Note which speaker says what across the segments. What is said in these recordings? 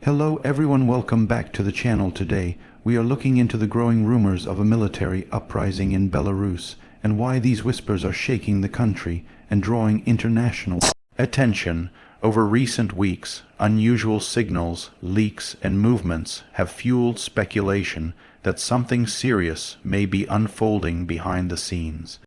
Speaker 1: Hello everyone, welcome back to the channel. Today we are looking into the growing rumors of a military uprising in Belarus and why these whispers are shaking the country and drawing international attention. Over recent weeks, unusual signals, leaks, and movements have fueled speculation that something serious may be unfolding behind the scenes.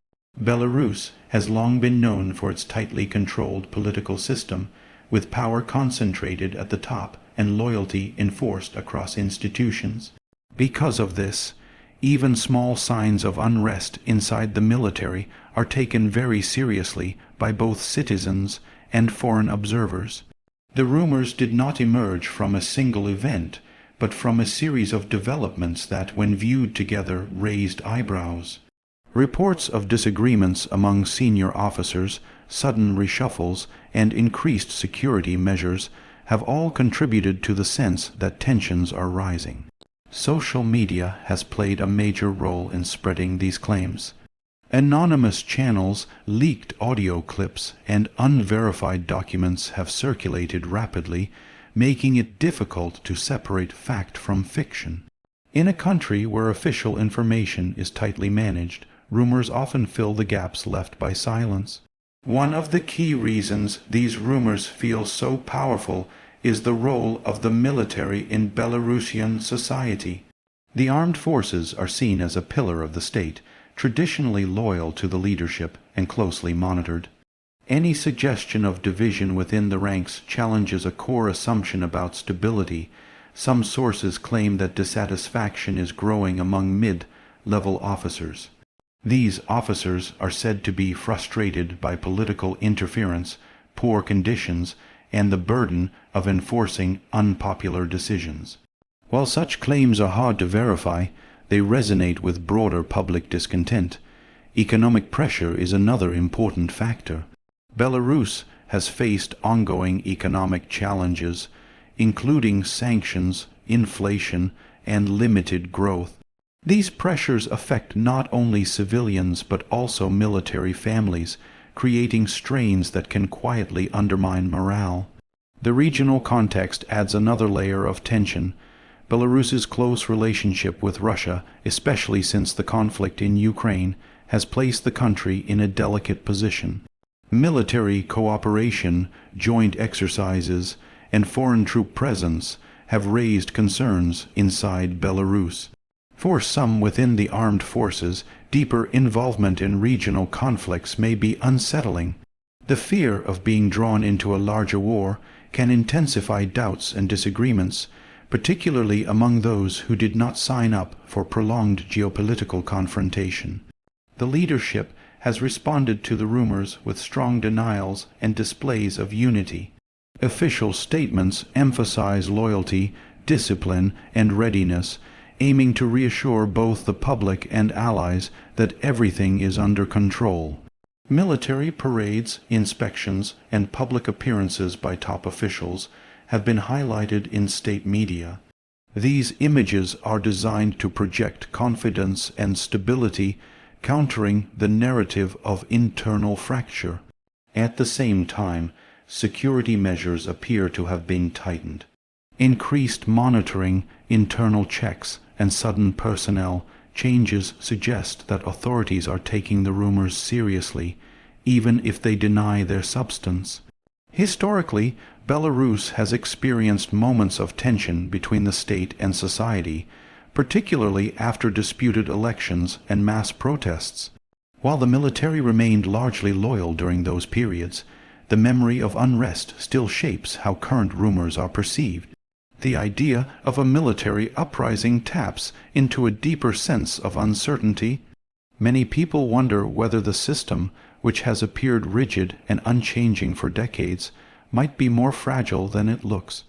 Speaker 1: Belarus has long been known for its tightly controlled political system, with power concentrated at the top and loyalty enforced across institutions. Because of this, even small signs of unrest inside the military are taken very seriously by both citizens and foreign observers. The rumors did not emerge from a single event, but from a series of developments that, when viewed together, raised eyebrows. Reports of disagreements among senior officers, sudden reshuffles, and increased security measures have all contributed to the sense that tensions are rising. Social media has played a major role in spreading these claims. Anonymous channels, leaked audio clips, and unverified documents have circulated rapidly, making it difficult to separate fact from fiction. In a country where official information is tightly managed, rumors often fill the gaps left by silence. One of the key reasons these rumors feel so powerful is the role of the military in Belarusian society. The armed forces are seen as a pillar of the state, traditionally loyal to the leadership and closely monitored. Any suggestion of division within the ranks challenges a core assumption about stability. Some sources claim that dissatisfaction is growing among mid-level officers. These officers are said to be frustrated by political interference, poor conditions, and the burden of enforcing unpopular decisions. While such claims are hard to verify, they resonate with broader public discontent. Economic pressure is another important factor. Belarus has faced ongoing economic challenges, including sanctions, inflation, and limited growth. These pressures affect not only civilians but also military families, creating strains that can quietly undermine morale. The regional context adds another layer of tension. Belarus's close relationship with Russia, especially since the conflict in Ukraine, has placed the country in a delicate position. Military cooperation, joint exercises, and foreign troop presence have raised concerns inside Belarus. For some within the armed forces, deeper involvement in regional conflicts may be unsettling. The fear of being drawn into a larger war can intensify doubts and disagreements, particularly among those who did not sign up for prolonged geopolitical confrontation. The leadership has responded to the rumors with strong denials and displays of unity. Official statements emphasize loyalty, discipline, and readiness, aiming to reassure both the public and allies that everything is under control. Military parades, inspections, and public appearances by top officials have been highlighted in state media. These images are designed to project confidence and stability, countering the narrative of internal fracture. At the same time, security measures appear to have been tightened. Increased monitoring, internal checks, and sudden personnel changes suggest that authorities are taking the rumors seriously, even if they deny their substance. Historically, Belarus has experienced moments of tension between the state and society, particularly after disputed elections and mass protests. While the military remained largely loyal during those periods, the memory of unrest still shapes how current rumors are perceived. The idea of a military uprising taps into a deeper sense of uncertainty. Many people wonder whether the system, which has appeared rigid and unchanging for decades, might be more fragile than it looks.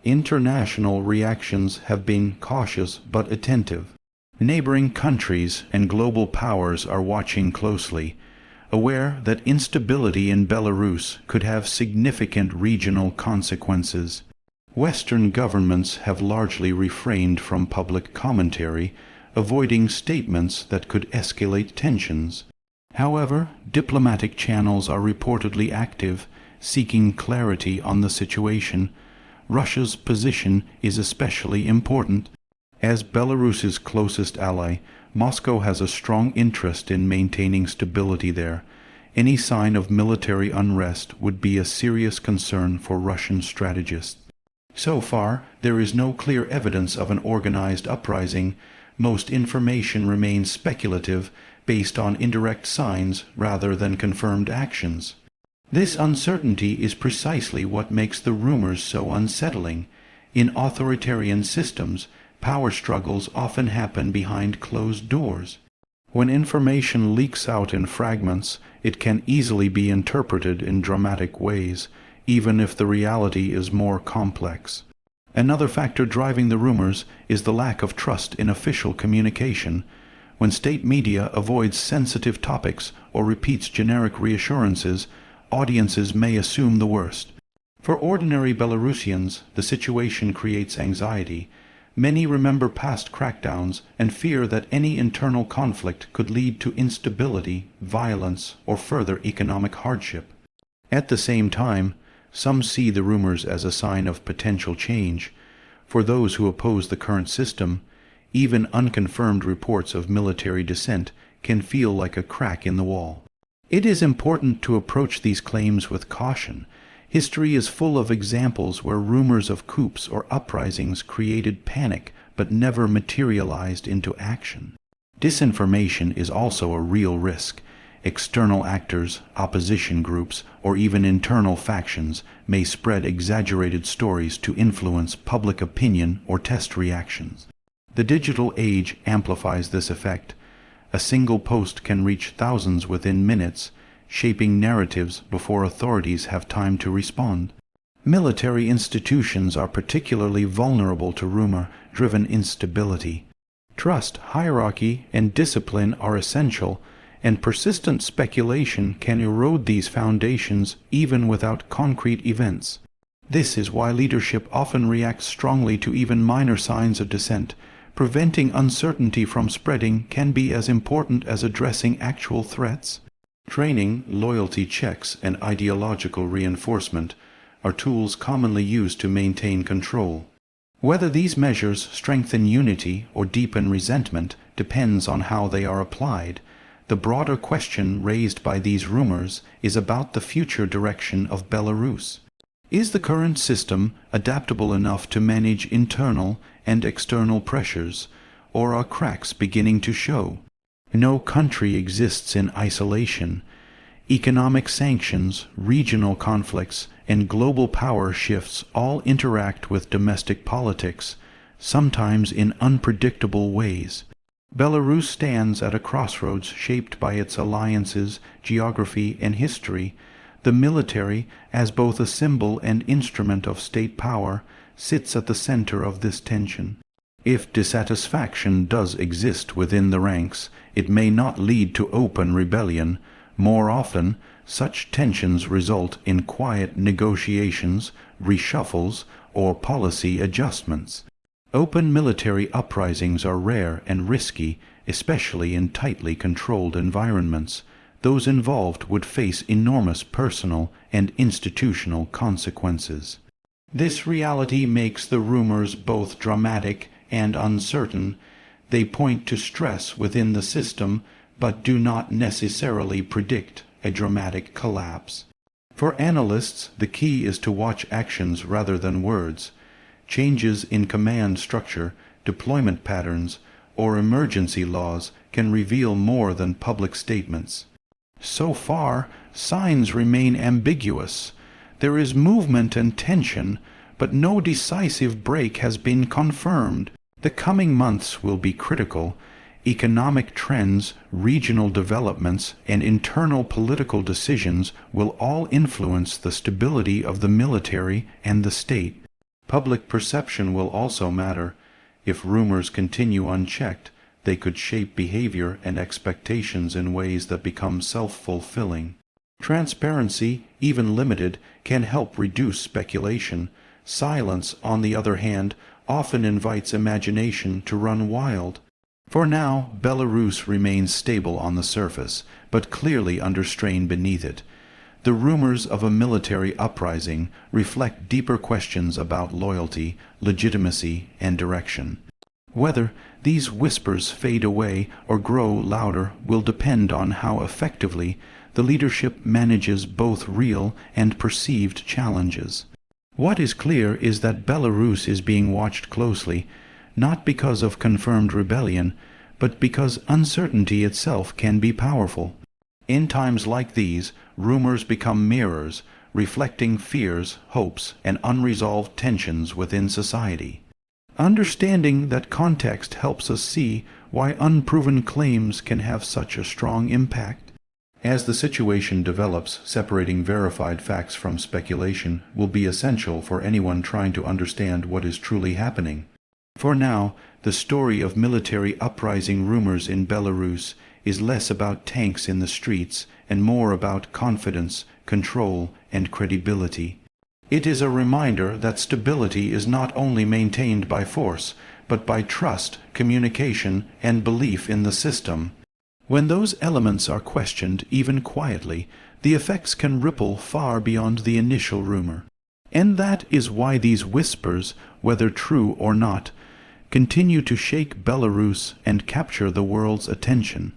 Speaker 1: International reactions have been cautious but attentive. Neighboring countries and global powers are watching closely, aware that instability in Belarus could have significant regional consequences. Western governments have largely refrained from public commentary, avoiding statements that could escalate tensions. However, diplomatic channels are reportedly active, seeking clarity on the situation. Russia's position is especially important. As Belarus's closest ally, Moscow has a strong interest in maintaining stability there. Any sign of military unrest would be a serious concern for Russian strategists. So far, there is no clear evidence of an organized uprising. Most information remains speculative, based on indirect signs rather than confirmed actions. This uncertainty is precisely what makes the rumors so unsettling. In authoritarian systems, power struggles often happen behind closed doors. When information leaks out in fragments, it can easily be interpreted in dramatic ways, even if the reality is more complex. Another factor driving the rumors is the lack of trust in official communication. When state media avoids sensitive topics or repeats generic reassurances, audiences may assume the worst. For ordinary Belarusians, the situation creates anxiety. Many remember past crackdowns and fear that any internal conflict could lead to instability, violence, or further economic hardship. At the same time, some see the rumors as a sign of potential change. For those who oppose the current system, even unconfirmed reports of military dissent can feel like a crack in the wall. It is important to approach these claims with caution. History is full of examples where rumors of coups or uprisings created panic but never materialized into action. Disinformation is also a real risk. External actors, opposition groups, or even internal factions may spread exaggerated stories to influence public opinion or test reactions. The digital age amplifies this effect. A single post can reach thousands within minutes, shaping narratives before authorities have time to respond. Military institutions are particularly vulnerable to rumor-driven instability. Trust, hierarchy, and discipline are essential, and persistent speculation can erode these foundations even without concrete events. This is why leadership often reacts strongly to even minor signs of dissent. Preventing uncertainty from spreading can be as important as addressing actual threats. Training, loyalty checks, and ideological reinforcement are tools commonly used to maintain control. Whether these measures strengthen unity or deepen resentment depends on how they are applied. The broader question raised by these rumors is about the future direction of Belarus. Is the current system adaptable enough to manage internal and external pressures, or are cracks beginning to show? No country exists in isolation. Economic sanctions, regional conflicts, and global power shifts all interact with domestic politics, sometimes in unpredictable ways. Belarus stands at a crossroads shaped by its alliances, geography, and history. The military, as both a symbol and instrument of state power, sits at the center of this tension. If dissatisfaction does exist within the ranks, it may not lead to open rebellion. More often, such tensions result in quiet negotiations, reshuffles, or policy adjustments. Open military uprisings are rare and risky, especially in tightly controlled environments. Those involved would face enormous personal and institutional consequences. This reality makes the rumors both dramatic and uncertain. They point to stress within the system, but do not necessarily predict a dramatic collapse. For analysts, the key is to watch actions rather than words. Changes in command structure, deployment patterns, or emergency laws can reveal more than public statements. So far, signs remain ambiguous. There is movement and tension, but no decisive break has been confirmed. The coming months will be critical. Economic trends, regional developments, and internal political decisions will all influence the stability of the military and the state. Public perception will also matter. If rumors continue unchecked, they could shape behavior and expectations in ways that become self-fulfilling. Transparency, even limited, can help reduce speculation. Silence, on the other hand, often invites imagination to run wild. For now, Belarus remains stable on the surface, but clearly under strain beneath it. The rumors of a military uprising reflect deeper questions about loyalty, legitimacy, and direction. Whether these whispers fade away or grow louder will depend on how effectively the leadership manages both real and perceived challenges. What is clear is that Belarus is being watched closely, not because of confirmed rebellion, but because uncertainty itself can be powerful. In times like these, rumors become mirrors, reflecting fears, hopes, and unresolved tensions within society. Understanding that context helps us see why unproven claims can have such a strong impact. As the situation develops, separating verified facts from speculation will be essential for anyone trying to understand what is truly happening. For now, the story of military uprising rumors in Belarus is less about tanks in the streets and more about confidence, control, and credibility. It is a reminder that stability is not only maintained by force, but by trust, communication, and belief in the system. When those elements are questioned, even quietly, the effects can ripple far beyond the initial rumor. And that is why these whispers, whether true or not, continue to shake Belarus and capture the world's attention.